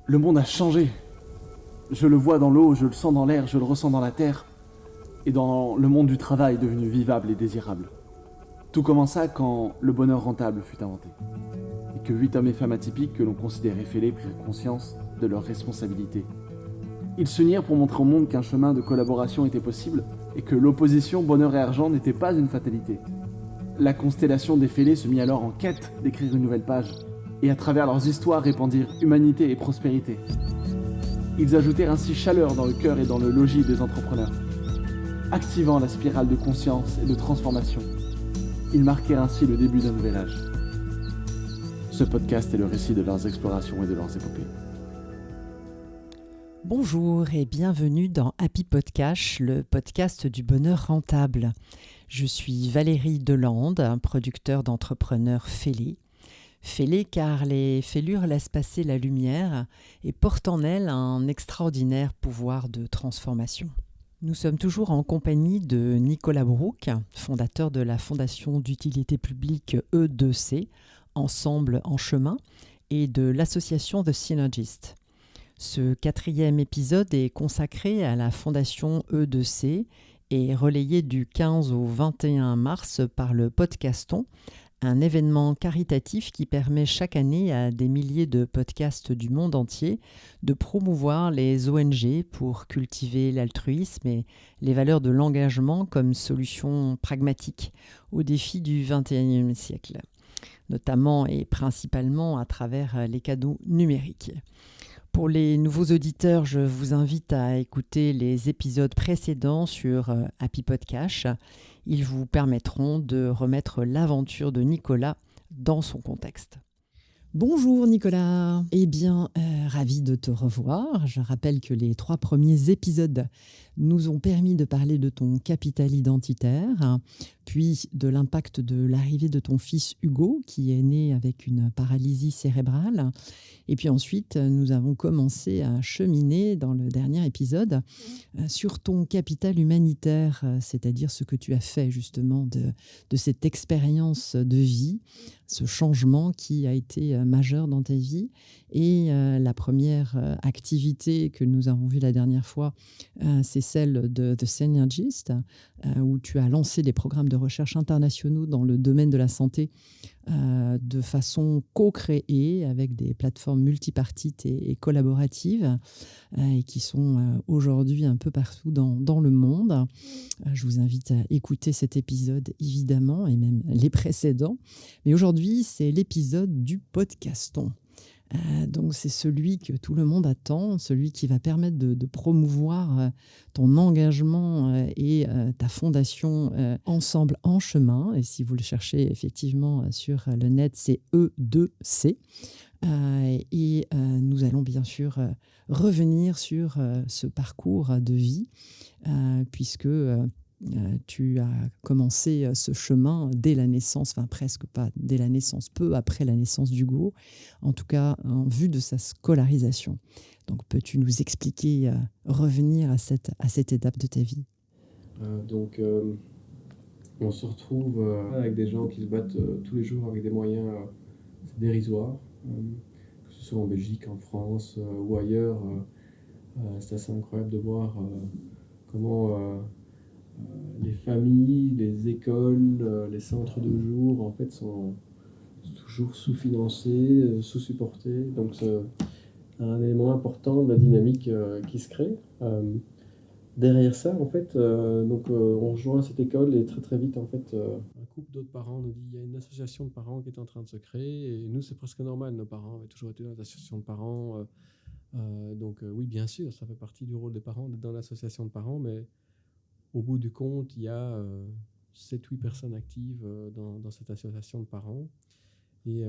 Le monde a changé. Je le vois dans l'eau, je le sens dans l'air, je le ressens dans la terre. Et dans le monde du travail devenu vivable et désirable. Tout commença quand le bonheur rentable fut inventé. Et que 8 hommes et femmes atypiques que l'on considérait fêlés prirent conscience de leurs responsabilités. Ils s'unirent pour montrer au monde qu'un chemin de collaboration était possible et que l'opposition bonheur et argent n'était pas une fatalité. La constellation des fêlés se mit alors en quête d'écrire une nouvelle page, et à travers leurs histoires répandirent humanité et prospérité. Ils ajoutèrent ainsi chaleur dans le cœur et dans le logis des entrepreneurs, activant la spirale de conscience et de transformation. Ils marquèrent ainsi le début d'un nouvel âge. Ce podcast est le récit de leurs explorations et de leurs épopées. Bonjour et bienvenue dans Happy Podcast, le podcast du bonheur rentable. Je suis Valérie Delande, un producteur d'entrepreneurs fêlés. Fêlés car les fêlures laissent passer la lumière et portent en elles un extraordinaire pouvoir de transformation. Nous sommes toujours en compagnie de Nicolas Brouk, fondateur de la Fondation d'utilité publique E2C, Ensemble en chemin, et de l'association The Synergist. Ce 4e épisode est consacré à la Fondation E2C et relayé du 15 au 21 mars par le Podcaston, un événement caritatif qui permet chaque année à des milliers de podcasts du monde entier de promouvoir les ONG pour cultiver l'altruisme et les valeurs de l'engagement comme solution pragmatique aux défis du XXIe siècle, notamment et principalement à travers les cadeaux numériques. Pour les nouveaux auditeurs, je vous invite à écouter les épisodes précédents sur Happy Podcast. Ils vous permettront de remettre l'aventure de Nicolas dans son contexte. Bonjour Nicolas, ravi de te revoir. Je rappelle que les 3 premiers épisodes nous ont permis de parler de ton capital identitaire, puis de l'impact de l'arrivée de ton fils Hugo qui est né avec une paralysie cérébrale. Et puis ensuite, nous avons commencé à cheminer dans le dernier épisode sur ton capital humanitaire, c'est-à-dire ce que tu as fait justement de cette expérience de vie, ce changement qui a été majeur dans ta vie. Et la première activité que nous avons vue la dernière fois, c'est celle de The Synergist, où tu as lancé des programmes de recherche internationaux dans le domaine de la santé de façon co-créée avec des plateformes multipartites et collaboratives et qui sont aujourd'hui un peu partout dans le monde. Je vous invite à écouter cet épisode évidemment et même les précédents. Mais aujourd'hui, c'est l'épisode du podcaston. Donc c'est celui que tout le monde attend, celui qui va permettre de promouvoir ton engagement et ta fondation Ensemble en chemin. Et si vous le cherchez effectivement sur le net, c'est E2C. Nous allons bien sûr revenir sur ce parcours de vie, puisque tu as commencé ce chemin dès la naissance, enfin presque pas dès la naissance, peu après la naissance d'Hugo, en tout cas en vue de sa scolarisation. Donc peux-tu nous expliquer, revenir à cette étape de ta vie ? On se retrouve avec des gens qui se battent tous les jours avec des moyens dérisoires, que ce soit en Belgique, en France ou ailleurs. C'est assez incroyable de voir comment les familles, les écoles, les centres de jour en fait sont toujours sous-financés, sous-supportés. Donc c'est un élément important de la dynamique qui se crée. Derrière ça, en fait, on rejoint cette école et très très vite, en fait, un couple d'autres parents nous dit il y a une association de parents qui est en train de se créer et nous c'est presque normal, nos parents avaient toujours été dans l'association de parents. Oui, bien sûr, ça fait partie du rôle des parents d'être dans l'association de parents, mais au bout du compte, il y a 7-8 personnes actives dans cette association de parents. Et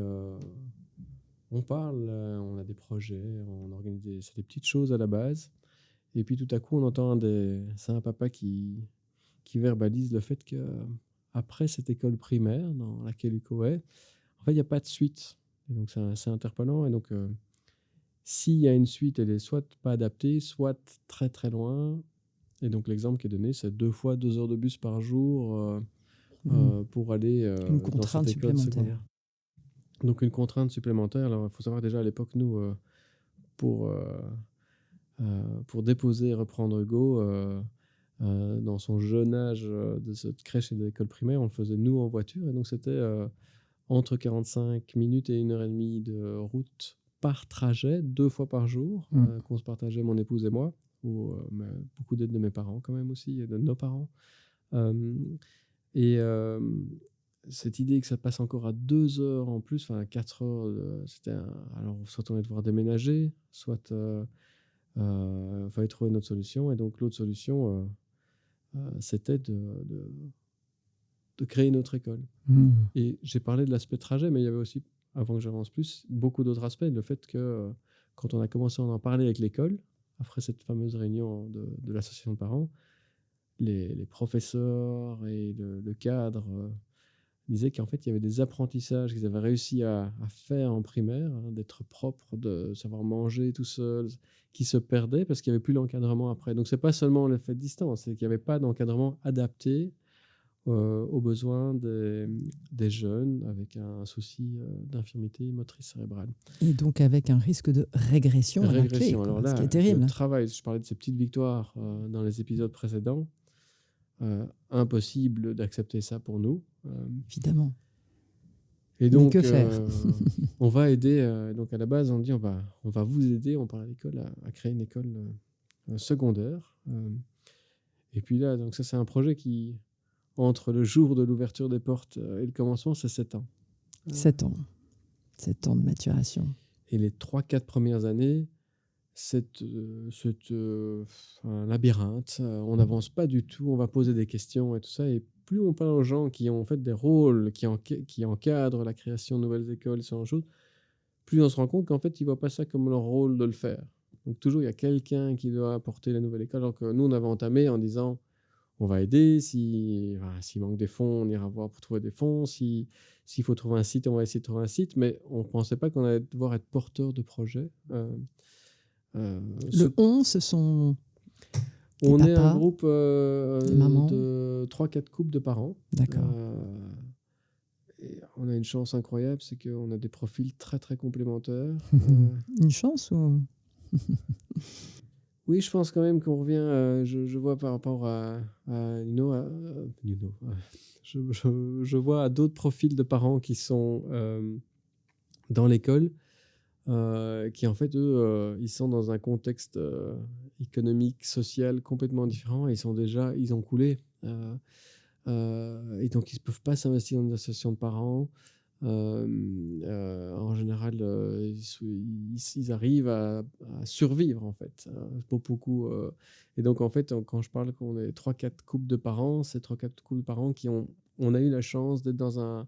on parle, on a des projets, on organise c'est des petites choses à la base. Et puis tout à coup, on entend c'est un papa qui verbalise le fait qu'après cette école primaire dans laquelle Hugo est, en fait, il n'y a pas de suite. Et donc c'est assez interpellant. Et donc, s'il y a une suite, elle est soit pas adaptée, soit très très loin. Et donc l'exemple qui est donné, c'est 2 fois 2 heures de bus par jour pour aller Une dans contrainte cette école supplémentaire. secondaire. Donc une contrainte supplémentaire. Alors il faut savoir déjà à l'époque, nous, pour déposer et reprendre Hugo dans son jeune âge de cette crèche et de l'école primaire. On le faisait nous en voiture, et donc c'était entre 45 minutes et 1h30 de route par trajet, 2 fois par jour, qu'on se partageait, mon épouse et moi, ou beaucoup d'aide de mes parents quand même aussi, et de nos parents. Cette idée que ça passe encore à 2 heures en plus, enfin 4 heures, alors soit on allait devoir déménager, soit fallait trouver une autre solution. Et donc l'autre solution, c'était de créer une autre école. Et j'ai parlé de l'aspect trajet, mais il y avait aussi, avant que j'avance plus, beaucoup d'autres aspects. Le fait que quand on a commencé à en parler avec l'école, après cette fameuse réunion de l'association de parents, les professeurs et le cadre disaient qu'en fait, il y avait des apprentissages qu'ils avaient réussi à faire en primaire, d'être propre, de savoir manger tout seul, qui se perdaient parce qu'il n'y avait plus l'encadrement après. Donc, ce n'est pas seulement le fait de distance, c'est qu'il n'y avait pas d'encadrement adapté aux besoins des jeunes avec un souci d'infirmité motrice cérébrale. Et donc avec un risque de régression à la clé, quoi, alors là, ce qui est terrible. Je parlais de ces petites victoires dans les épisodes précédents. Impossible d'accepter ça pour nous. Évidemment. Et donc, que faire on va aider. Donc à la base, on dit on va vous aider. On parle à l'école à créer une école secondaire. Et puis là, donc ça c'est un projet qui, entre le jour de l'ouverture des portes et le commencement, c'est 7 ans. 7 ans. 7 ans de maturation. Et les 3-4 premières années, c'est un labyrinthe. On n'avance pas du tout. On va poser des questions et tout ça. Et plus on parle aux gens qui ont en fait des rôles, qui encadrent la création de nouvelles écoles, ce genre de choses, plus on se rend compte qu'en fait, ils ne voient pas ça comme leur rôle de le faire. Donc toujours, il y a quelqu'un qui doit apporter la nouvelle école. Alors que nous, on avait entamé en disant... On va aider, s'il manque des fonds, on ira voir pour trouver des fonds. S'il faut trouver un site, on va essayer de trouver un site. Mais on ne pensait pas qu'on allait devoir être porteur de projet. Ce sont on papas, est un groupe de 3-4 couples de parents. D'accord. Et on a une chance incroyable, c'est qu'on a des profils très, très complémentaires. Une chance ou... Oui, je pense quand même qu'on revient, je vois par rapport à Nino, je vois à d'autres profils de parents qui sont dans l'école, qui en fait, eux, ils sont dans un contexte économique, social complètement différent, et ils ont coulé. Et donc, ils ne peuvent pas s'investir dans une association de parents. En général, ils arrivent à survivre en fait, beaucoup. Et donc en fait, quand je parle qu'on est 3-4 couples de parents, c'est 3-4 couples de parents on a eu la chance d'être dans un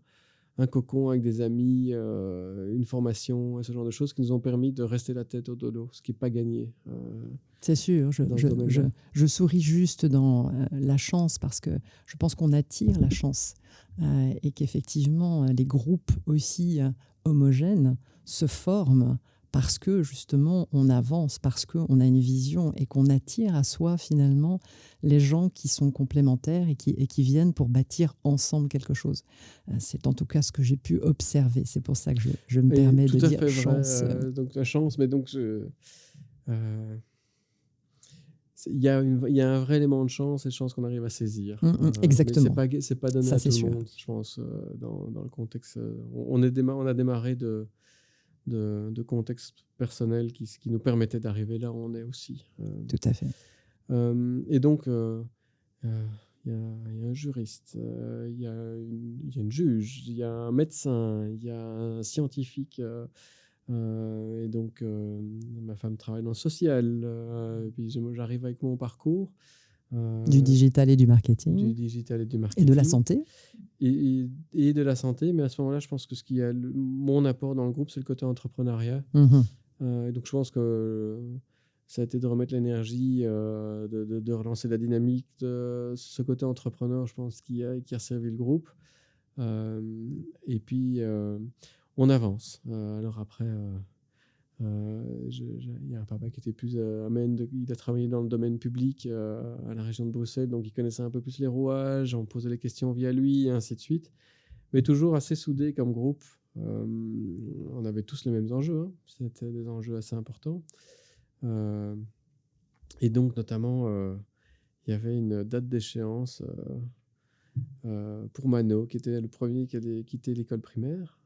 cocon avec des amis, une formation et ce genre de choses qui nous ont permis de rester la tête au dodo, ce qui n'est pas gagné. C'est sûr, je souris juste dans la chance parce que je pense qu'on attire la chance et qu'effectivement les groupes aussi homogènes se forment parce que justement on avance, parce qu'on a une vision et qu'on attire à soi finalement les gens qui sont complémentaires et qui viennent pour bâtir ensemble quelque chose. C'est en tout cas ce que j'ai pu observer. C'est pour ça que je me permets de dire chance. Donc la chance, mais donc il y a un vrai élément de chance et de chance qu'on arrive à saisir. Exactement. Mais c'est pas donné ça, à tout sûr. le monde, je pense, dans le contexte. On a démarré de contextes personnels qui nous permettaient d'arriver là où on est aussi. Tout à fait. Et donc, il y a un juriste, il y a une juge, il y a un médecin, il y a un scientifique. Et donc, ma femme travaille dans le social. Puis j'arrive avec mon parcours. Du digital et du marketing. Et de la santé. Et de la santé. Mais à ce moment-là, je pense que mon apport dans le groupe, c'est le côté entrepreneuriat. Et donc, je pense que ça a été de remettre l'énergie, de relancer la dynamique de ce côté entrepreneur, je pense, qui a servi le groupe. Et puis... on avance. Alors après, il y a un papa qui était plus il a travaillé dans le domaine public à la région de Bruxelles, donc il connaissait un peu plus les rouages, on posait les questions via lui, et ainsi de suite. Mais toujours assez soudés comme groupe. On avait tous les mêmes enjeux, hein. C'était des enjeux assez importants. Et donc, notamment, il y avait une date d'échéance pour Mano, qui était le premier qui allait quitter l'école primaire.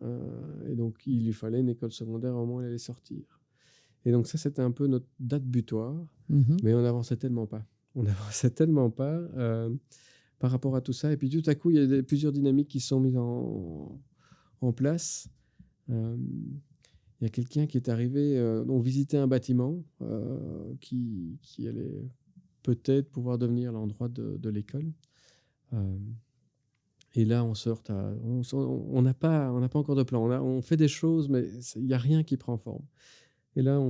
Et donc, il lui fallait une école secondaire au moment où il allait sortir. Et donc, ça, c'était un peu notre date butoir. Mais on n'avançait tellement pas. Par rapport à tout ça. Et puis, tout à coup, il y a plusieurs dynamiques qui se sont mises en place. Il y a quelqu'un qui est arrivé, on visitait un bâtiment qui allait peut-être pouvoir devenir l'endroit de l'école. Et là, on se heurte à... On n'a pas encore de plan. On fait des choses, mais il n'y a rien qui prend forme. Et là,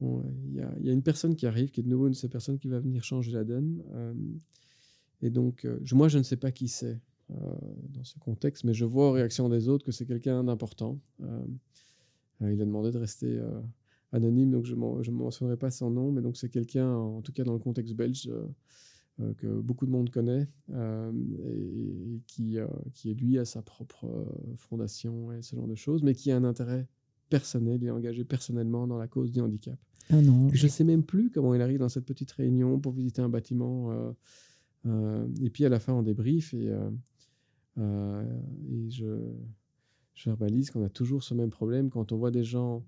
il y a une personne qui arrive, qui est de nouveau une de ces personnes qui va venir changer la donne. Et donc, moi, je ne sais pas qui c'est dans ce contexte, mais je vois aux réactions des autres que c'est quelqu'un d'important. Il a demandé de rester anonyme, donc je ne mentionnerai pas son nom, mais donc c'est quelqu'un, en tout cas dans le contexte belge, que beaucoup de monde connaît, et qui lui a sa propre fondation et ce genre de choses, mais qui a un intérêt personnel, il est engagé personnellement dans la cause du handicap. Ah non. Je ne sais même plus comment il arrive dans cette petite réunion pour visiter un bâtiment, et puis à la fin on débrief, et je verbalise qu'on a toujours ce même problème quand on voit des gens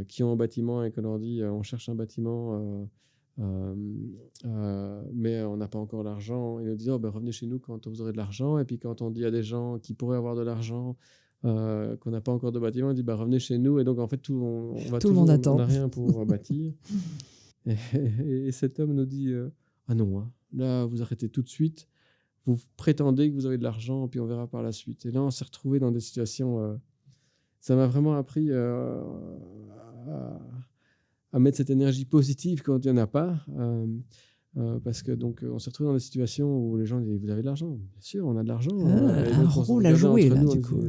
qui ont un bâtiment et qu'on leur dit on cherche un bâtiment, mais on n'a pas encore l'argent. Ils nous disent revenez chez nous quand vous aurez de l'argent. Et puis quand on dit à des gens qui pourraient avoir de l'argent, qu'on n'a pas encore de bâtiment, on dit revenez chez nous. Et donc en fait on le monde attend. On n'a rien pour bâtir. Et cet homme nous dit ah non, hein, là vous arrêtez tout de suite. Vous prétendez que vous avez de l'argent, puis on verra par la suite. Et là, on s'est retrouvés dans des situations... ça m'a vraiment appris à mettre cette énergie positive quand il n'y en a pas. Parce que donc, on s'est retrouvés dans des situations où les gens disaient « Vous avez de l'argent ?» Bien sûr, on a de l'argent. Un rôle à jouer, là, du coup.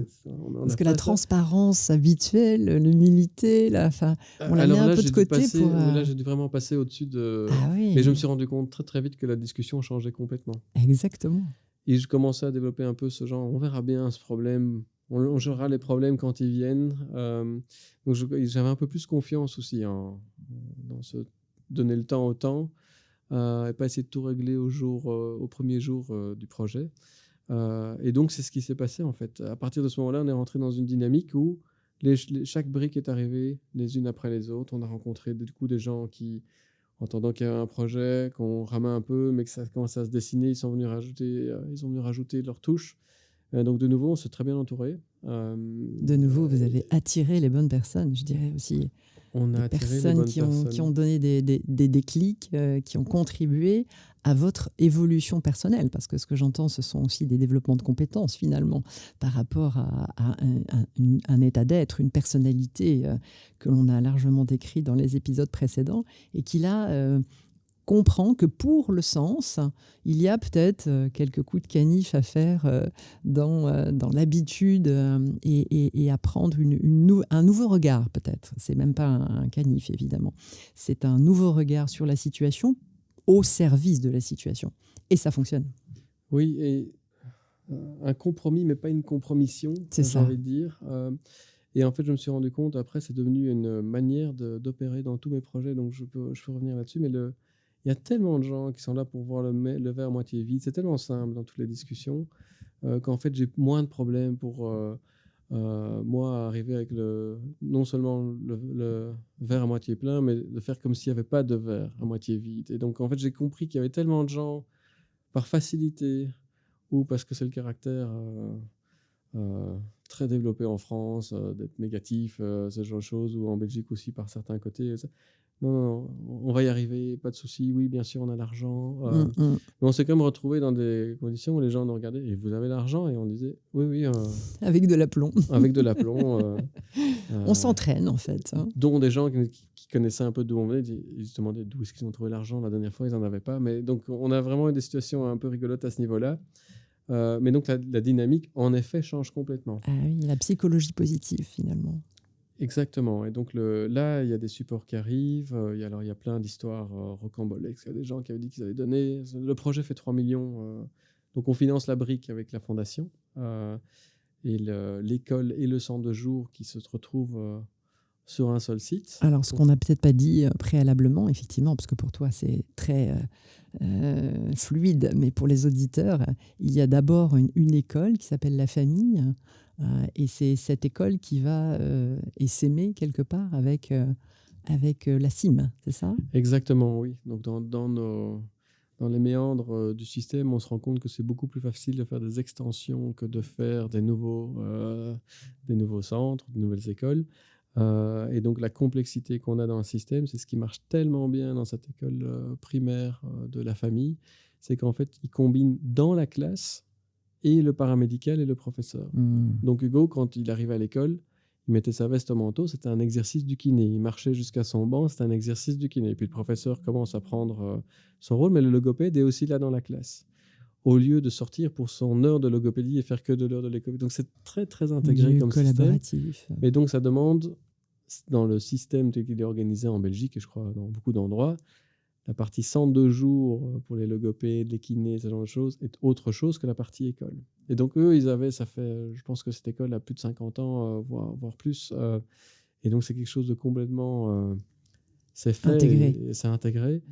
Parce que la transparence habituelle, l'humilité, on la met un peu de côté pour... Là, j'ai dû vraiment passer au-dessus de... Ah oui. Mais je me suis rendu compte très, très vite que la discussion changeait complètement. Exactement. Et je commençais à développer un peu ce genre, on verra bien ce problème, on gérera les problèmes quand ils viennent. Donc j'avais un peu plus confiance aussi dans ce donner le temps au temps, et pas essayer de tout régler au premier jour du projet. Et donc c'est ce qui s'est passé en fait. À partir de ce moment-là, on est rentré dans une dynamique où chaque brique est arrivée les unes après les autres. On a rencontré du coup des gens qui, entendant qu'il y avait un projet, qu'on ramait un peu, mais que ça commence à se dessiner, ils sont venus rajouter leurs touches. Donc de nouveau, on s'est très bien entouré. De nouveau, vous avez attiré les bonnes personnes, je dirais aussi. On a des attiré personnes qui ont donné des déclics, qui ont contribué à votre évolution personnelle. Parce que ce que j'entends, ce sont aussi des développements de compétences, finalement, par rapport à un état d'être, une personnalité que l'on a largement décrit dans les épisodes précédents, et qui là comprend que pour le sens, il y a peut-être quelques coups de canif à faire dans l'habitude et à prendre un nouveau regard peut-être. C'est même pas un canif évidemment. C'est un nouveau regard sur la situation au service de la situation. Et ça fonctionne. Oui, et un compromis, mais pas une compromission, c'est ça. J'ai envie de dire. Et en fait, je me suis rendu compte, après, c'est devenu une manière d'opérer dans tous mes projets, donc je peux revenir là-dessus, mais il y a tellement de gens qui sont là pour voir le verre à moitié vide. C'est tellement simple dans toutes les discussions qu'en fait, j'ai moins de problèmes pour moi arriver avec non seulement le verre à moitié plein, mais de faire comme s'il n'y avait pas de verre à moitié vide. Et donc, en fait, j'ai compris qu'il y avait tellement de gens, par facilité ou parce que c'est le caractère très développé en France, d'être négatif, ce genre de choses, ou en Belgique aussi par certains côtés. Non, on va y arriver, pas de souci. Oui, bien sûr, on a l'argent. Mais on s'est quand même retrouvé dans des conditions où les gens nous regardaient et vous avez l'argent, et on disait oui. Avec de l'aplomb. Avec de l'aplomb. On s'entraîne en fait. Hein. Dont des gens qui connaissaient un peu d'où on venait, ils se demandaient d'où est-ce qu'ils ont trouvé l'argent la dernière fois, ils n'en avaient pas. Mais donc on a vraiment eu des situations un peu rigolotes à ce niveau-là. Mais donc la dynamique, en effet, change complètement. Ah oui, la psychologie positive finalement. Exactement. Et donc là, il y a des supports qui arrivent. Il y a plein d'histoires rocambolesques. Il y a des gens qui avaient dit qu'ils allaient donner. Le projet fait 3 millions. Donc on finance la brique avec la fondation. et l'école et le centre de jour qui se retrouvent sur un seul site. Alors, ce qu'on n'a peut-être pas dit préalablement, effectivement, parce que pour toi, c'est très fluide, mais pour les auditeurs, il y a d'abord une école qui s'appelle la famille, et c'est cette école qui va essaimer quelque part avec la CIM, c'est ça? Exactement, oui. Donc, dans les méandres du système, on se rend compte que c'est beaucoup plus facile de faire des extensions que de faire des nouveaux centres, de nouvelles écoles. Et donc, la complexité qu'on a dans le système, c'est ce qui marche tellement bien dans cette école primaire de la famille, c'est qu'en fait, ils combinent dans la classe et le paramédical et le professeur. Donc, Hugo, quand il arrivait à l'école, il mettait sa veste au manteau, c'était un exercice du kiné. Il marchait jusqu'à son banc, c'était un exercice du kiné. Et puis, le professeur commence à prendre son rôle, mais le logopède est aussi là dans la classe, au lieu de sortir pour son heure de logopédie et faire que de l'heure de logopédie. Donc, c'est très, très intégré comme système. Mais donc, ça demande, dans le système tel qu'il est organisé en Belgique, et je crois dans beaucoup d'endroits, la partie centre de jour pour les logopèdes, les kinés, ce genre de choses, est autre chose que la partie école. Et donc, eux, je pense que cette école a plus de 50 ans, voire plus. Et donc, c'est quelque chose de complètement... c'est fait intégré. Et c'est intégré.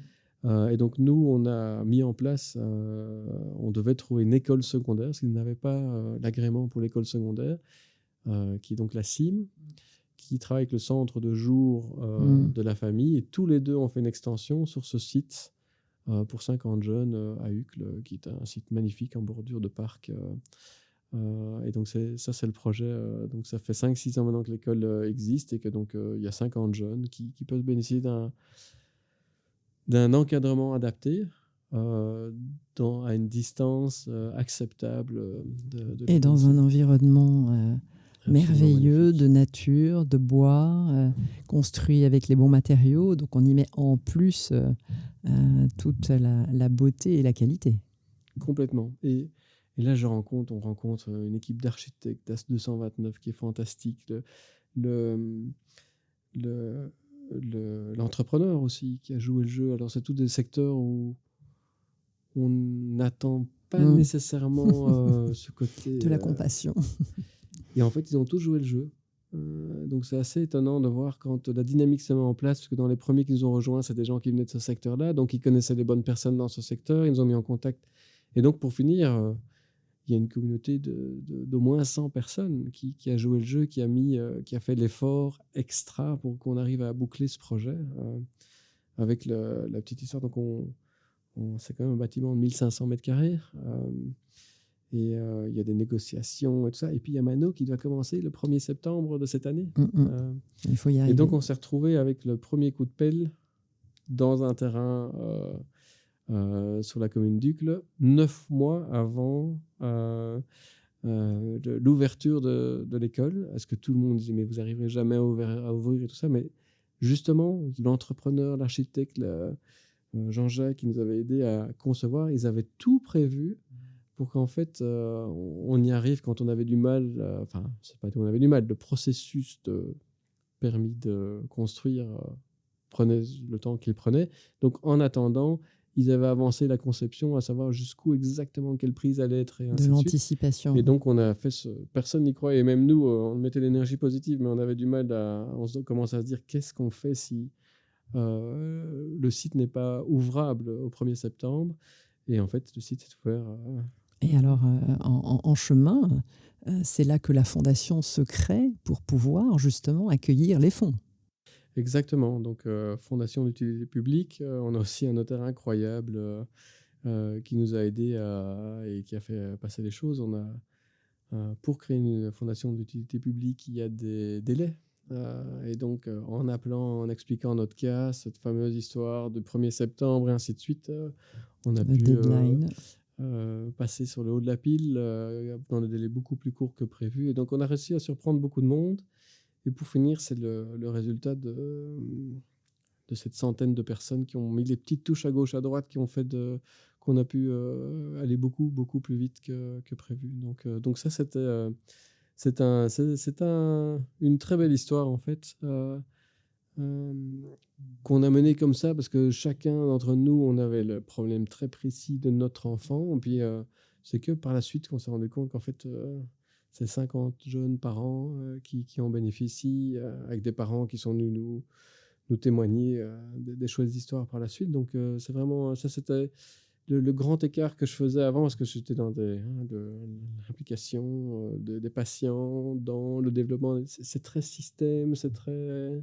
Et donc, nous, on a mis en place... on devait trouver une école secondaire, parce qu'ils n'avaient pas l'agrément pour l'école secondaire, qui est donc la CIM, qui travaille avec le centre de jour de la famille. Et tous les deux ont fait une extension sur ce site pour 50 jeunes à Uccle, qui est un site magnifique en bordure de parc. Et donc, c'est le projet. Donc, ça fait 5-6 ans maintenant que l'école existe et que donc il y a 50 jeunes qui peuvent bénéficier d'un encadrement adapté à une distance acceptable et dans un environnement merveilleux de nature, de bois, construit avec les bons matériaux. Donc, on y met en plus toute la beauté et la qualité. Complètement. Et là, on rencontre une équipe d'architectes d'AS 229 qui est fantastique. L'entrepreneur aussi qui a joué le jeu. Alors, c'est tous des secteurs où on n'attend pas nécessairement ce côté... de la compassion. Et en fait, ils ont tous joué le jeu. Donc, c'est assez étonnant de voir quand la dynamique se met en place, parce que dans les premiers qui nous ont rejoints, c'est des gens qui venaient de ce secteur-là, donc ils connaissaient les bonnes personnes dans ce secteur, ils nous ont mis en contact. Et donc, pour finir, il y a une communauté d'au moins 100 personnes qui a joué le jeu, qui a fait l'effort extra pour qu'on arrive à boucler ce projet avec la petite histoire. Donc, c'est quand même un bâtiment de 1500 mètres carrés. Et il y a des négociations et tout ça. Et puis, il y a Mano qui doit commencer le 1er septembre de cette année. Il faut y arriver. Et donc, on s'est retrouvé avec le premier coup de pelle dans un terrain sur la commune d'Uccle, 9 mois avant l'ouverture de l'école. Est-ce que tout le monde dit, mais vous n'arriverez jamais à ouvrir et tout ça. Mais justement, l'entrepreneur, l'architecte, Jean-Jacques, qui nous avait aidé à concevoir, ils avaient tout prévu pour qu'en fait, on y arrive quand on avait du mal. Enfin, c'est pas qu'on avait du mal. Le processus de permis de construire prenait le temps qu'il prenait. Donc, en attendant, ils avaient avancé la conception, à savoir jusqu'où exactement quelle prise allait être. Et ainsi de l'anticipation. Et donc, on a fait personne n'y croyait. Et même nous, on mettait l'énergie positive, mais on avait du mal on commence à se dire qu'est-ce qu'on fait si le site n'est pas ouvrable au 1er septembre. Et en fait, le site est ouvert. Et alors, en chemin, c'est là que la fondation se crée pour pouvoir justement accueillir les fonds. Exactement. Donc, fondation d'utilité publique. On a aussi un notaire incroyable qui nous a aidés et qui a fait passer les choses. Pour créer une fondation d'utilité publique, il y a des délais. Et donc, en expliquant notre cas, cette fameuse histoire du 1er septembre et ainsi de suite, on a pu passer sur le haut de la pile dans des délais beaucoup plus courts que prévu. Et donc, on a réussi à surprendre beaucoup de monde. Et pour finir, c'est le résultat de cette centaine de personnes qui ont mis les petites touches à gauche, à droite, qui ont fait qu'on a pu aller beaucoup, beaucoup plus vite que prévu. Donc ça, c'est une très belle histoire, en fait, qu'on a menée comme ça, parce que chacun d'entre nous, on avait le problème très précis de notre enfant. Et puis, c'est que par la suite qu'on s'est rendu compte qu'en fait, c'est 50 jeunes par an qui en bénéficient, avec des parents qui sont venus nous témoigner des chouettes histoires par la suite. Donc, c'est vraiment, ça c'était le grand écart que je faisais avant, parce que j'étais dans l'implication des patients, dans le développement. C'est très système, c'est très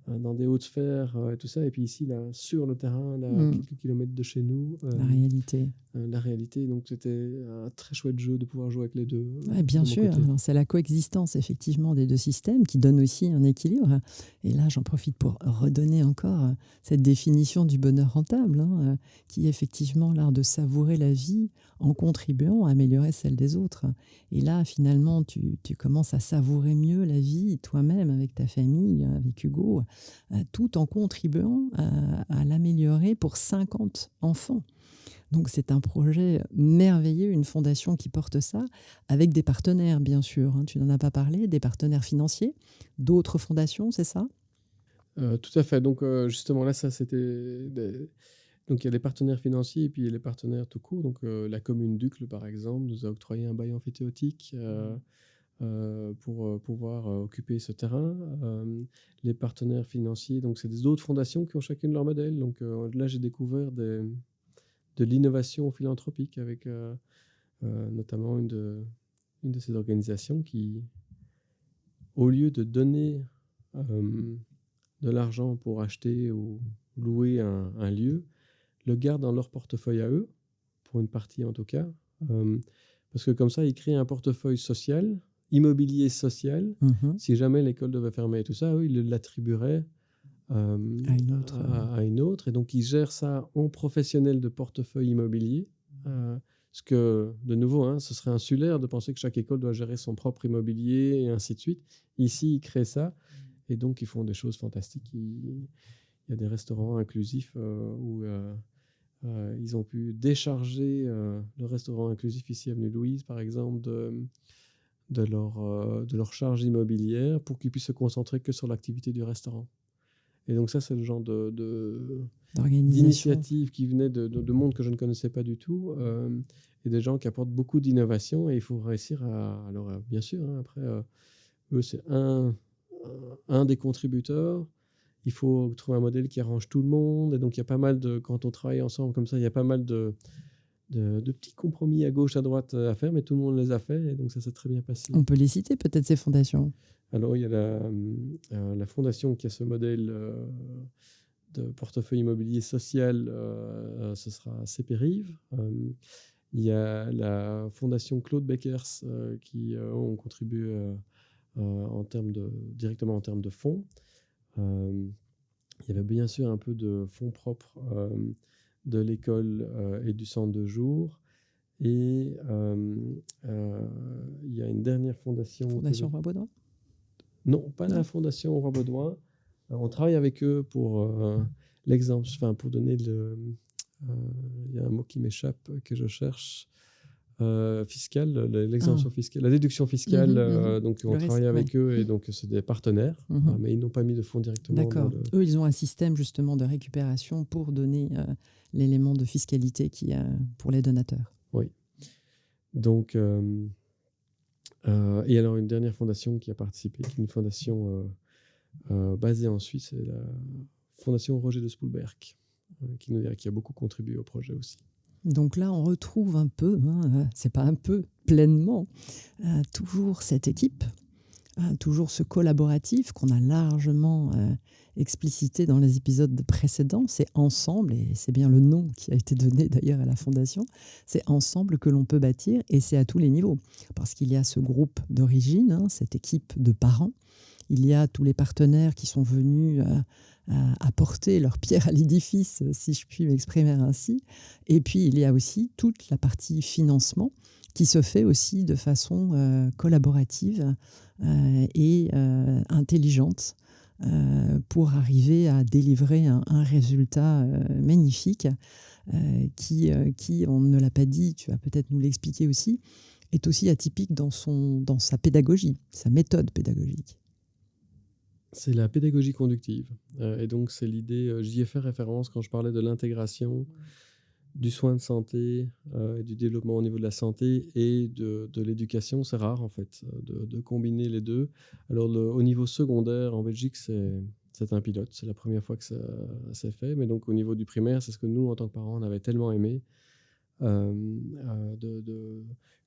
dans des hautes sphères et tout ça. Et puis ici, là, sur le terrain, là, quelques kilomètres de chez nous, La réalité. la réalité. Donc, c'était un très chouette jeu de pouvoir jouer avec les deux. Ouais, bien sûr, alors, c'est la coexistence effectivement des deux systèmes qui donne aussi un équilibre. Et là, j'en profite pour redonner encore cette définition du bonheur rentable, hein, qui est effectivement l'art de savourer la vie en contribuant à améliorer celle des autres. Et là, finalement, tu commences à savourer mieux la vie toi-même, avec ta famille, avec Hugo, tout en contribuant à l'améliorer pour 50 enfants. Donc c'est un projet merveilleux, une fondation qui porte ça, avec des partenaires bien sûr, hein, tu n'en as pas parlé, des partenaires financiers, d'autres fondations, c'est ça ? Tout à fait, donc justement là, ça c'était... Donc il y a les partenaires financiers et puis les partenaires tout court. Donc la commune d'Uccle, par exemple, nous a octroyé un bail amphithéotique pour pouvoir occuper ce terrain. Les partenaires financiers, donc c'est des autres fondations qui ont chacune leur modèle. Donc là, j'ai découvert de l'innovation philanthropique avec notamment une de ces organisations qui, au lieu de donner de l'argent pour acheter ou louer un lieu, le gardent dans leur portefeuille à eux, pour une partie en tout cas, parce que comme ça, ils créent un portefeuille social, immobilier social. Si jamais l'école devait fermer et tout ça, eux, ils l'attribueraient à une autre. Et donc, ils gèrent ça en professionnel de portefeuille immobilier. Parce que, de nouveau, hein, ce serait insulaire de penser que chaque école doit gérer son propre immobilier et ainsi de suite. Ici, ils créent ça. Et donc, ils font des choses fantastiques. Il y a des restaurants inclusifs où ils ont pu décharger le restaurant inclusif ici, avenue Louise, par exemple, de leur charge immobilière pour qu'ils puissent se concentrer que sur l'activité du restaurant. Et donc ça, c'est le genre d'initiative qui venait de monde que je ne connaissais pas du tout, et des gens qui apportent beaucoup d'innovation. Et il faut réussir à... Alors, bien sûr, hein, après, eux, c'est un des contributeurs. Il faut trouver un modèle qui arrange tout le monde. Et donc, il y a pas mal de... Quand on travaille ensemble comme ça, il y a pas mal de petits compromis à gauche, à droite à faire, mais tout le monde les a fait. Et donc, ça s'est très bien passé. On peut les citer, peut-être, ces fondations. Alors, il y a la fondation qui a ce modèle de portefeuille immobilier social, ce sera CPRIV. Il y a la fondation Claude Beckers qui ont contribué directement en termes de fonds. Il y avait bien sûr un peu de fonds propres de l'école et du centre de jour. Et il y a une dernière fondation... Fondation Roi-Baudouin ? Non, pas la Fondation Roi-Baudouin. On travaille avec eux pour l'exemple, enfin pour donner il y a un mot qui m'échappe, que je cherche, fiscal, l'exemption fiscale, la déduction fiscale. Donc on travaille avec eux et donc c'est des partenaires, mais ils n'ont pas mis de fonds directement. D'accord. Eux, ils ont un système justement de récupération pour donner l'élément de fiscalité pour les donateurs. Oui. Donc... et alors une dernière fondation qui a participé, qui est une fondation basée en Suisse, c'est la fondation Roger de Spoelberg, qui a beaucoup contribué au projet aussi. Donc là, on retrouve un peu, c'est pas un peu, pleinement, toujours cette équipe, toujours ce collaboratif qu'on a largement explicité dans les épisodes précédents. C'est ensemble, et c'est bien le nom qui a été donné d'ailleurs à la fondation, c'est ensemble que l'on peut bâtir, et c'est à tous les niveaux. Parce qu'il y a ce groupe d'origine, cette équipe de parents, il y a tous les partenaires qui sont venus apporter leur pierre à l'édifice, si je puis m'exprimer ainsi. Et puis, il y a aussi toute la partie financement qui se fait aussi de façon collaborative et intelligente pour arriver à délivrer un résultat magnifique qui, on ne l'a pas dit, tu vas peut-être nous l'expliquer aussi, est aussi atypique dans sa pédagogie, sa méthode pédagogique. C'est la pédagogie conductive. Et donc, c'est l'idée, j'y ai fait référence quand je parlais de l'intégration du soin de santé, du développement au niveau de la santé et de l'éducation. C'est rare, en fait, de combiner les deux. Alors, au niveau secondaire, en Belgique, c'est un pilote. C'est la première fois que ça s'est fait. Mais donc, au niveau du primaire, c'est ce que nous, en tant que parents, on avait tellement aimé.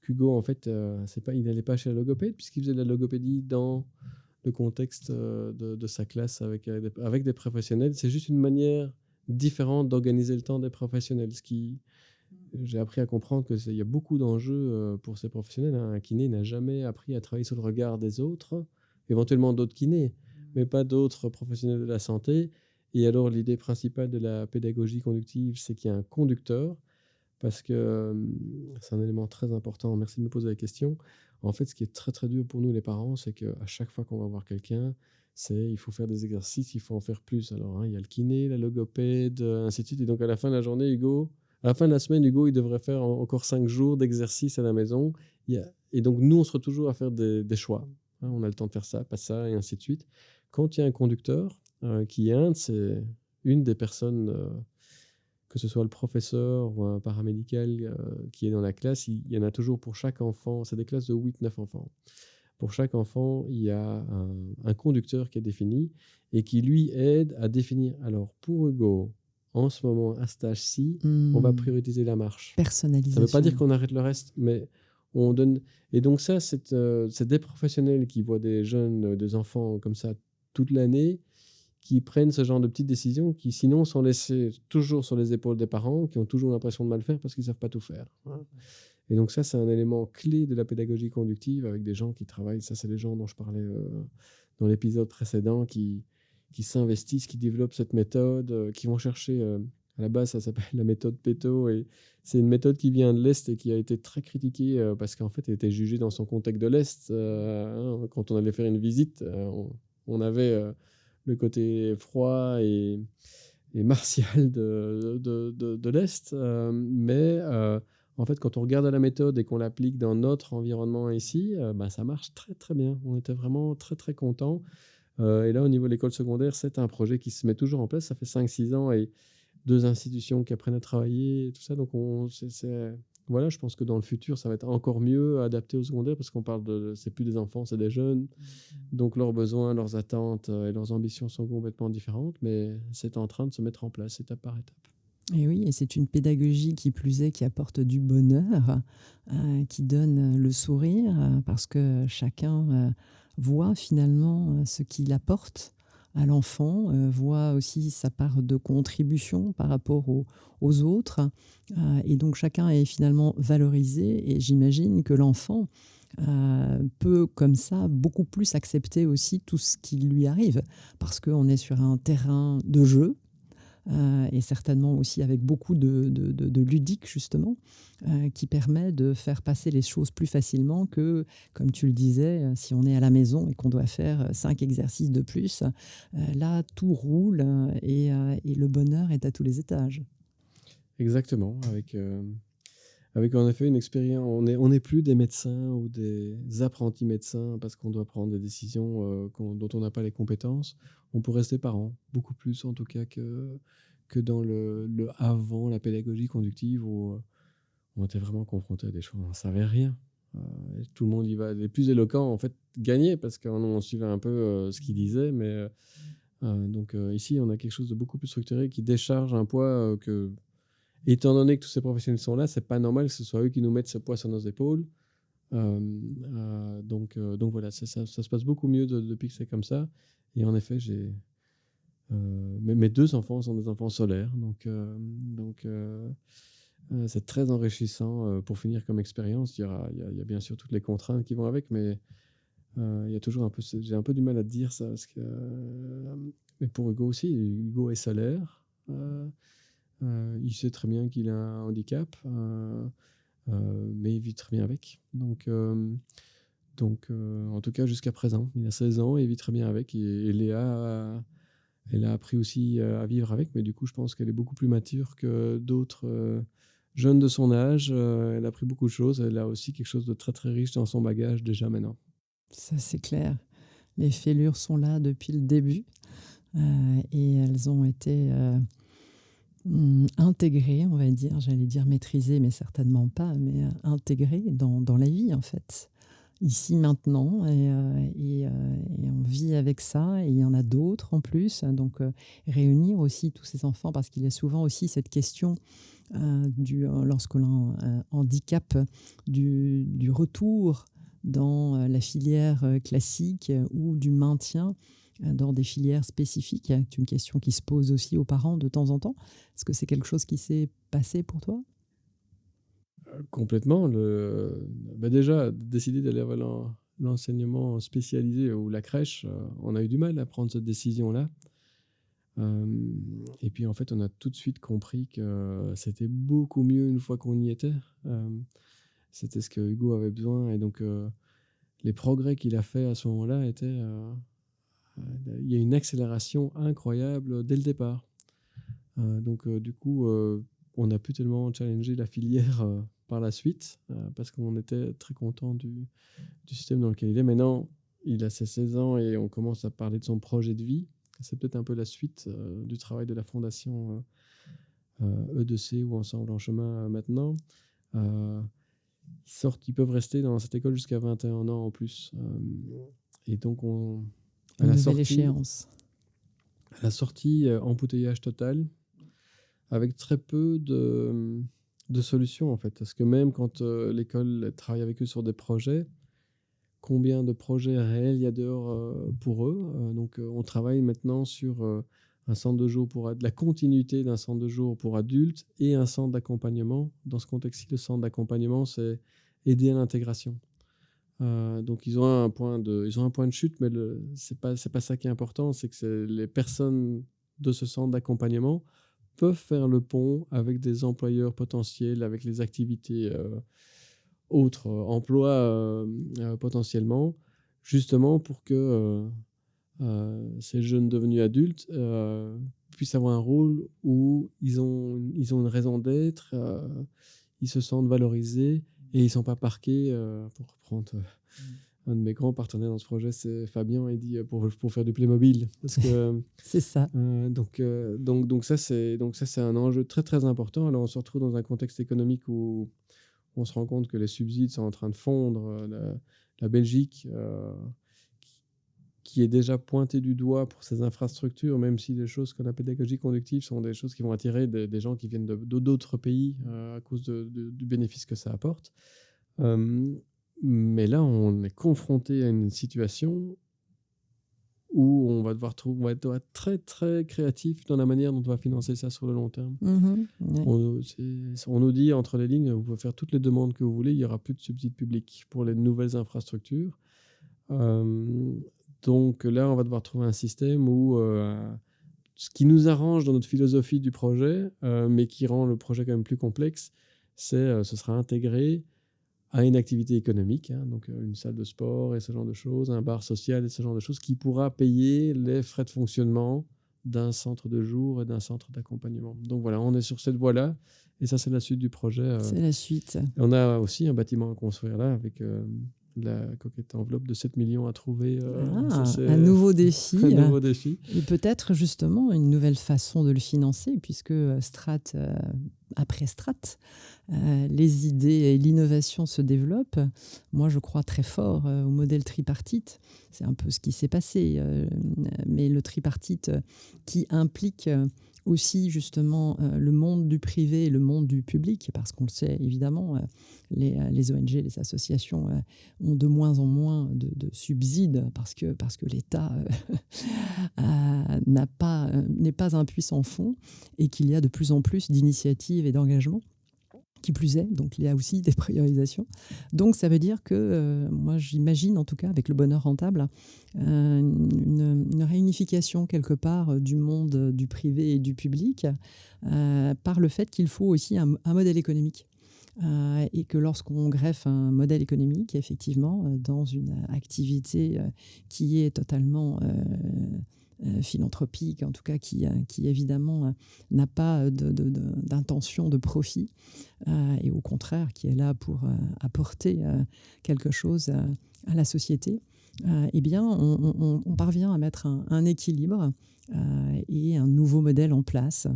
Qu'Hugo, en fait, il n'allait pas chez la logopède, puisqu'il faisait de la logopédie dans le contexte de sa classe avec des professionnels. C'est juste une manière différente d'organiser le temps des professionnels. J'ai appris à comprendre qu'il y a beaucoup d'enjeux pour ces professionnels. Un kiné n'a jamais appris à travailler sur le regard des autres, éventuellement d'autres kinés, mais pas d'autres professionnels de la santé. Et alors, l'idée principale de la pédagogie conductive, c'est qu'il y a un conducteur, parce que c'est un élément très important. Merci de me poser la question. En fait, ce qui est très, très dur pour nous, les parents, c'est qu'à chaque fois qu'on va voir quelqu'un, il faut faire des exercices, il faut en faire plus. Alors, il y a le kiné, la logopède, ainsi de suite. Et donc, à la fin de la journée, à la fin de la semaine, Hugo, il devrait faire encore 5 jours d'exercice à la maison. Et donc, nous, on se retrouve toujours à faire des choix. On a le temps de faire ça, pas ça, et ainsi de suite. Quand il y a un conducteur qui est une des personnes, que ce soit le professeur ou un paramédical qui est dans la classe, il y en a toujours pour chaque enfant. C'est des classes de 8-9 enfants. Pour chaque enfant, il y a un conducteur qui est défini et qui lui aide à définir. Alors, pour Hugo, en ce moment, à stage-ci, on va prioriser la marche. Personnalisation. Ça ne veut pas dire qu'on arrête le reste, mais on donne. Et donc, ça, c'est des professionnels qui voient des jeunes, des enfants comme ça toute l'année, qui prennent ce genre de petites décisions qui, sinon, sont laissées toujours sur les épaules des parents, qui ont toujours l'impression de mal faire parce qu'ils ne savent pas tout faire. Et donc ça, c'est un élément clé de la pédagogie conductive avec des gens qui travaillent. Ça, c'est les gens dont je parlais dans l'épisode précédent, qui s'investissent, qui développent cette méthode, qui vont chercher... à la base, ça s'appelle la méthode Peto. Et c'est une méthode qui vient de l'Est et qui a été très critiquée parce qu'en fait, elle était jugée dans son contexte de l'Est. Quand on allait faire une visite, on avait le côté froid et martial de l'Est. Mais en fait, quand on regarde la méthode et qu'on l'applique dans notre environnement ici, ça marche très, très bien. On était vraiment très, très contents. Et là, au niveau de l'école secondaire, c'est un projet qui se met toujours en place. Ça fait 5-6 ans et 2 institutions qui apprennent à travailler et tout ça. Donc, voilà, je pense que dans le futur, ça va être encore mieux adapté au secondaire parce qu'on parle c'est plus des enfants, c'est des jeunes. Donc, leurs besoins, leurs attentes et leurs ambitions sont complètement différentes, mais c'est en train de se mettre en place étape par étape. Et oui, et c'est une pédagogie qui plus est, qui apporte du bonheur, qui donne le sourire, parce que chacun voit finalement ce qu'il apporte à l'enfant, voit aussi sa part de contribution par rapport aux autres. Et donc chacun est finalement valorisé. Et j'imagine que l'enfant peut comme ça beaucoup plus accepter aussi tout ce qui lui arrive. Parce qu'on est sur un terrain de jeu. Et certainement aussi avec beaucoup de ludique, justement, qui permet de faire passer les choses plus facilement que, comme tu le disais, si on est à la maison et qu'on doit faire 5 exercices de plus, là, tout roule et le bonheur est à tous les étages. Exactement, avec en effet une expérience. On n'est plus des médecins ou des apprentis médecins parce qu'on doit prendre des décisions dont on n'a pas les compétences. On peut rester parent, beaucoup plus en tout cas que dans le avant la pédagogie conductive où on était vraiment confronté à des choses, on ne savait rien. Tout le monde y va. Les plus éloquents, en fait, gagnaient parce qu'on suivait un peu ce qu'ils disaient. Mais donc ici, on a quelque chose de beaucoup plus structuré qui décharge un poids que... Étant donné que tous ces professionnels sont là, c'est pas normal que ce soit eux qui nous mettent ce poids sur nos épaules. Donc voilà, ça se passe beaucoup mieux depuis que c'est comme ça. Et en effet, mes 2 enfants sont des enfants solaires. Donc c'est très enrichissant pour finir comme expérience. Il y a bien sûr toutes les contraintes qui vont avec, mais il y a toujours j'ai un peu du mal à te dire ça. Parce que, mais pour Hugo aussi, Hugo est solaire. Il sait très bien qu'il a un handicap, mais il vit très bien avec. Donc en tout cas, jusqu'à présent, il a 16 ans et il vit très bien avec. Et Léa, elle a appris aussi à vivre avec, mais du coup, je pense qu'elle est beaucoup plus mature que d'autres jeunes de son âge. Elle a appris beaucoup de choses. Elle a aussi quelque chose de très, très riche dans son bagage déjà maintenant. Ça, c'est clair. Les fêlures sont là depuis le début et elles ont été... Intégrer, on va dire, j'allais dire maîtriser, mais certainement pas, mais intégrer dans la vie, en fait. Ici, maintenant, et on vit avec ça, et il y en a d'autres en plus. Donc, réunir aussi tous ces enfants, parce qu'il y a souvent aussi cette question lorsque l'on handicap, du retour dans la filière classique ou du maintien dans des filières spécifiques. C'est une question qui se pose aussi aux parents de temps en temps. Est-ce que c'est quelque chose qui s'est passé pour toi? Complètement. Déjà, décider d'aller vers l'enseignement spécialisé ou la crèche, on a eu du mal à prendre cette décision-là. Et puis en fait, on a tout de suite compris que c'était beaucoup mieux une fois qu'on y était. C'était ce que Hugo avait besoin. Et donc, les progrès qu'il a fait à ce moment-là étaient... il y a une accélération incroyable dès le départ. Du coup, on a pu tellement challenger la filière par la suite, parce qu'on était très content du système dans lequel il est. Maintenant, il a ses 16 ans et on commence à parler de son projet de vie. C'est peut-être un peu la suite du travail de la fondation E2C ou Ensemble en chemin maintenant. Ils peuvent rester dans cette école jusqu'à 21 ans en plus. Et donc, à Une la nouvelle sortie, échéance. embouteillage total, avec très peu de solutions en fait. Parce que même quand l'école travaille avec eux sur des projets, combien de projets réels il y a dehors pour eux. On travaille maintenant sur un centre de jour de la continuité d'un centre de jour pour adultes et un centre d'accompagnement. Dans ce contexte-ci, le centre d'accompagnement, c'est aider à l'intégration. Donc ils ont un point de chute, mais c'est pas ça qui est important. C'est que les personnes de ce centre d'accompagnement peuvent faire le pont avec des employeurs potentiels, avec les activités autres emplois potentiellement, justement pour que ces jeunes devenus adultes puissent avoir un rôle où ils ont une raison d'être, ils se sentent valorisés et ils ne sont pas parqués, pour reprendre un de mes grands partenaires dans ce projet, c'est Fabien, il dit pour faire du Playmobil. Parce que, C'est ça. donc ça, c'est un enjeu très très important. Alors on se retrouve dans un contexte économique où on se rend compte que les subsides sont en train de fondre. La Belgique, qui est déjà pointée du doigt pour ses infrastructures, même si des choses comme la pédagogie conductive sont des choses qui vont attirer des gens qui viennent d'autres pays à cause du bénéfice que ça apporte. Mais là, on est confronté à une situation où on va devoir être très très créatif dans la manière dont on va financer ça sur le long terme. Ouais. On nous dit entre les lignes, vous pouvez faire toutes les demandes que vous voulez, il n'y aura plus de subsides publics pour les nouvelles infrastructures. Donc là, on va devoir trouver un système où ce qui nous arrange dans notre philosophie du projet, mais qui rend le projet quand même plus complexe, ce sera intégré à une activité économique, donc une salle de sport et ce genre de choses, un bar social et ce genre de choses, qui pourra payer les frais de fonctionnement d'un centre de jour et d'un centre d'accompagnement. Donc voilà, on est sur cette voie-là, et ça, c'est la suite du projet. C'est la suite. On a aussi un bâtiment à construire là, avec la coquette enveloppe de 7 millions à trouver. Un nouveau défi. Un nouveau défi. Et peut-être justement une nouvelle façon de le financer, puisque strate après strate, les idées et l'innovation se développent. Moi, je crois très fort au modèle tripartite. C'est un peu ce qui s'est passé. Mais le tripartite qui implique aussi justement le monde du privé et le monde du public, parce qu'on le sait évidemment, les ONG, les associations ont de moins en moins de subsides parce que l'État n'est pas un puissant fond, et qu'il y a de plus en plus d'initiatives et d'engagements. Qui plus est, donc il y a aussi des priorisations. Donc ça veut dire que moi j'imagine en tout cas avec le bonheur rentable une réunification quelque part du monde du privé et du public par le fait qu'il faut aussi un modèle économique. Et que lorsqu'on greffe un modèle économique, effectivement, dans une activité qui est totalement philanthropique, en tout cas qui évidemment n'a pas d'intention de profit, et au contraire qui est là pour apporter quelque chose à la société, eh bien, on parvient à mettre un équilibre et un nouveau modèle en place.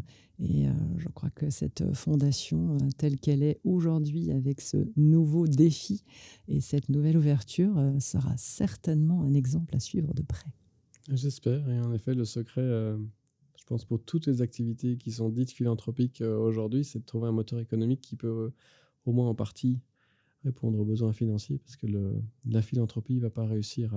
Et je crois que cette fondation, telle qu'elle est aujourd'hui, avec ce nouveau défi et cette nouvelle ouverture, sera certainement un exemple à suivre de près. J'espère. Et en effet, le secret, je pense, pour toutes les activités qui sont dites philanthropiques aujourd'hui, c'est de trouver un moteur économique qui peut au moins en partie répondre aux besoins financiers, parce que la philanthropie ne va pas réussir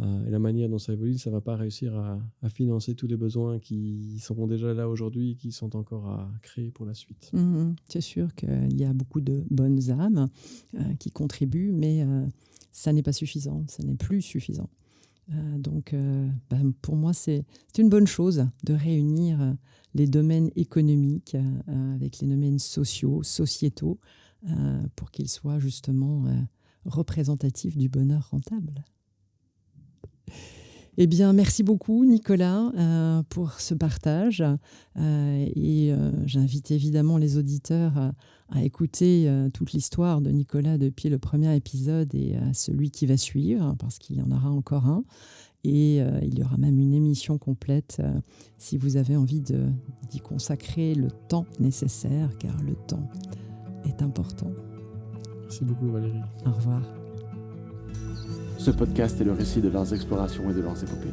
et la manière dont ça évolue, ça ne va pas réussir à financer tous les besoins qui sont déjà là aujourd'hui et qui sont encore à créer pour la suite. C'est sûr qu'il y a beaucoup de bonnes âmes qui contribuent, mais ça n'est pas suffisant, ça n'est plus suffisant. Donc, pour moi, c'est une bonne chose de réunir les domaines économiques avec les domaines sociaux, sociétaux, pour qu'ils soient justement représentatifs du bonheur rentable. Eh bien, merci beaucoup, Nicolas, pour ce partage. J'invite évidemment les auditeurs à écouter toute l'histoire de Nicolas depuis le premier épisode et celui qui va suivre, parce qu'il y en aura encore un. Et il y aura même une émission complète si vous avez envie d'y consacrer le temps nécessaire, car le temps est important. Merci beaucoup, Valérie. Au revoir. Ce podcast est le récit de leurs explorations et de leurs épopées.